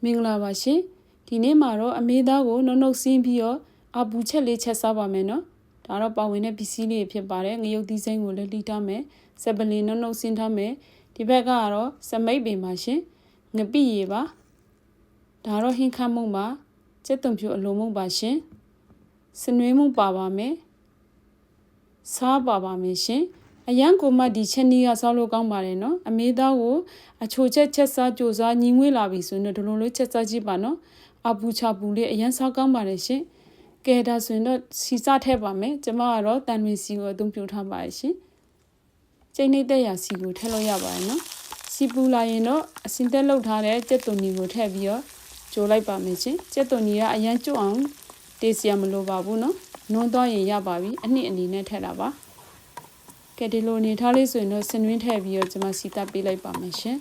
မင်္ဂလာပါရှင်ဒီနေ့မှာတော့အမေသားကိုနှုတ်နှုတ်ဆင်းပြီးတော့အပူချက်လေးချက်စားပါမယ်နော်ဒါတော့ပါဝင်တဲ့ပစ္စည်းလေးဖြစ်ပါတယ်ငရုတ်သီးစိမ်းကိုလည်းလှီးထားမယ်စပလင်နှုတ်နှုတ်ဆင်းထားမယ်ဒီဘက်ကတော့စမိတ်ပင်ပါရှင်ငပိရည်ပါဒါတော့ဟင်းခတ်မုံပါကျက်သွန်ဖြူအလုံးမုံပါရှင်စနွေးမုံပါပါမယ်စားပါပါမယ်ရှင်အရန်ကိုမှဒီချက်နီးကစားလို့ကောင်းပါတယ်နော်အမေသားကိုအချိုချက်ချက်စားကြိုစားညီငွေလာပြီဆိုရင်တော့ဒီလိုလေးချက်စားကြည့်ပါနော်အပူချပူလေးအရန်စားကောင်းပါတယ်ရှင်ကဲဒါဆိုရင်တော့စီစားထည့်ပါမယ်ကျမကတော့တန်တွင်စီကိုအသုံးပြုထားပါရှင်ကျိန်းနေတဲ့ရာစီကိုထည့်လို့ရပါတယ်နော်စီပူလာရင်တော့အစင်တက်လောက်ထားတဲ့ကြက်သွန်နီကိုထည့်ပြီးတော့ကြိုလိုက်ပါမယ်ရှင်ကြက်သွန်နီကအရန်ကျွတ်အောင်တေးစရာမလိုပါဘူးနော်နွန်းသွားရင်ရပါပြီအနှစ်အနေနဲ့ထည့်တာပါကဲဒီလိုနေထားလေးဆိုရင်တော့စင်တွင်းထည့်ပြီးတော့ကျွန်မစီတပ်ပေးလိုက်ပါမယ်ရှင်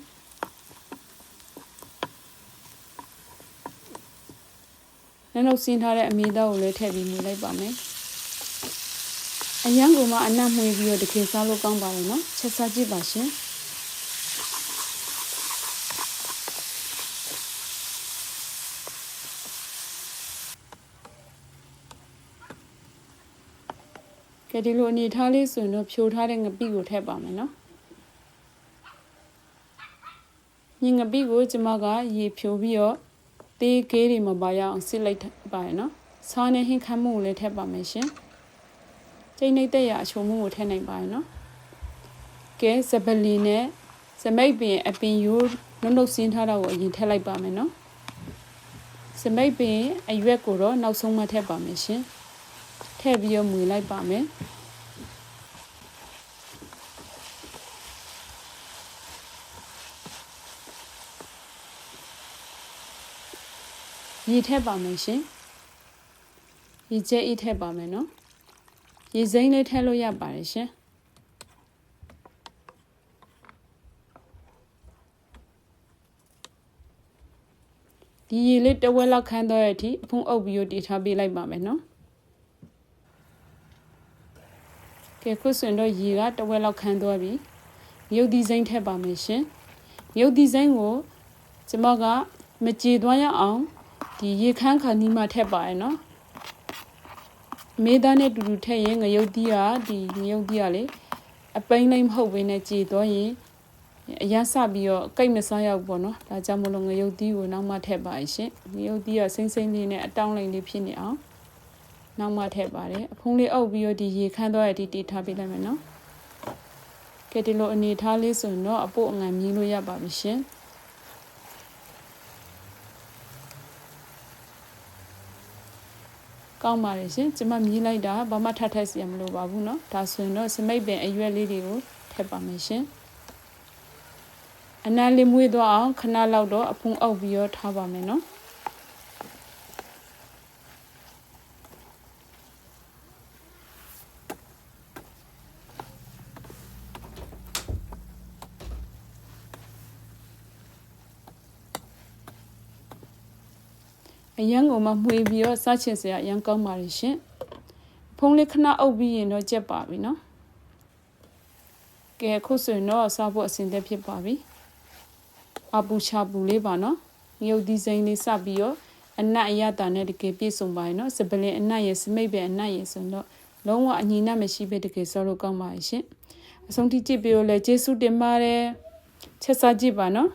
နောက်ဆင်းထားတဲ့အမေသားကိုလည်းထည့်ပြီးနေလိုက်ပါမယ်အရန်ကိုမှအနက်မှွေးပြီးတော့တကယ်စားလို့ကောင်းပါတယ်နော်ချက်စားကြည့်ပါရှင်ကဲဒီလိုအနေထားလေးဆိုရင်တော့ဖြိုထားတဲ့ငပိကိုထည့်ပါမယ်နော်ညငပိကိုကျမကရေဖြိုပြီးတော့တေးကေးတွေမပါရအောင်စစ်လိုက်ပါရနော်စားနဲ့ဟင်းခမ်းမှုကိုလည်းထည့်ပါမယ်ရှင်ကျိန်းနေတဲ့ရအချိုမှုကိုထည့်နိုင်ပါရနော်ကဲစပလီနဲ့စမိတ်ပင်အပင်ရိုးနှုတ်နှုတ်ဆင်းထားတာကိုအရင်ထည့်လိုက်ပါမယ်နော်စမိတ်ပင်အရွက်ကိုတော့နောက်ဆုံးမှထည့်ပါမယ်ရှင်ထည့်ပြီးတော့မွေလိုက်ပါမယ်ရေထည့်ပါမယ်ရှင်ရေကျဲအေးထည့်ပါမယ်နော်ရေစိမ်းလေးထည့်လို့ရပါတယ်ရှင်ဒီရေလေးတဝက်လောက်ခန်းတော့ရတဲ့အထိအဖုံးအုပ်ပြီးတော့တည်ထားပေးလိုက်ပါမယ်နော်ကဲခုဆိုရင်တော့ရေကတဝက်လောက်ခန်းသွားပြီမြုပ်သီးစိမ်းထည့်ပါမယ်ရှင်မြုပ်သီးစိမ်းကိုကျမကမကြေသွားရအောင်ဒီရေခမ်းခါနီးမှထည့်ပါရနော်မေးသားနဲ့တူတူထည့်ရင်ငရုတ်သီးကဒီငရုတ်သီးကလေအပိန်းလေးမဟုတ်ဘဲနဲ့ကြေသွားရင်အရဆပြီးတော့ကိတ်မစားရောက်ပေါ့နော်ဒါကြောင့်မလို့ငရုတ်သီးကိုနောက်မှထည့်ပါရှင်ငရုတ်သီးကစိမ့်စိမ့်လေးနဲ့အတောင်းလိမ့်လေးဖြစ်နေအောင်နောက်မှထည့်ပါတယ်အဖုံးလေးအုပ်ပြီးတော့ဒီရေခမ်းသွားတဲ့အထိတီးထားပေးလိုက်မယ်နော်ကဲဒီလိုအနေထားလေးဆိုရင်တော့အပို့အငံမြည်လို့ရပါပြီရှင်ကောင်းပါတယ်ရှင်ကျမမြည်လိုက်တာဘာမှထပ်ထည့်စီရမလိုပါဘူးเนาะဒါဆိုရင်တော့စမိတ်ပင်အရွက်လေးတွေကိုထည့်ပါမယ်ရှင်အနံလေးမွေးသွားအောင်ခဏလောက်တော့အဖုံးအုပ်ပြီးတော့ထားပါမယ်เนาะအရန်ကိုမှမှွေပြီးတော့စားချင်စရာအရန်ကောင်းပါလိမ့်ရှင်ဖုံးလေးခဏအုပ်ပြီးရင်တော့ကြက်ပါပြီနော်ကဲခုဆိုရင်တော့စားဖို့အဆင်သင့်ဖြစ်ပါပြီအပူချပူလေးပါနော်ငရုတ်သီးစိမ်းလေးစပြီးတော့အနက်အရတာနဲ့တကယ်ပြည့်စုံပါရင်နော်စပလင်အနက်ရဲ့စမိတ်ပဲအနက်ရဲ့ဆိုတော့လုံးဝအညီနဲ့မရှိပဲတကယ်စားလို့ကောင်းပါလိမ့်ရှင်အဆုံးထိကြည့်ပြီးတော့လည်းကျေးဇူးတင်ပါတယ်ချက်စားကြည့်ပါနော်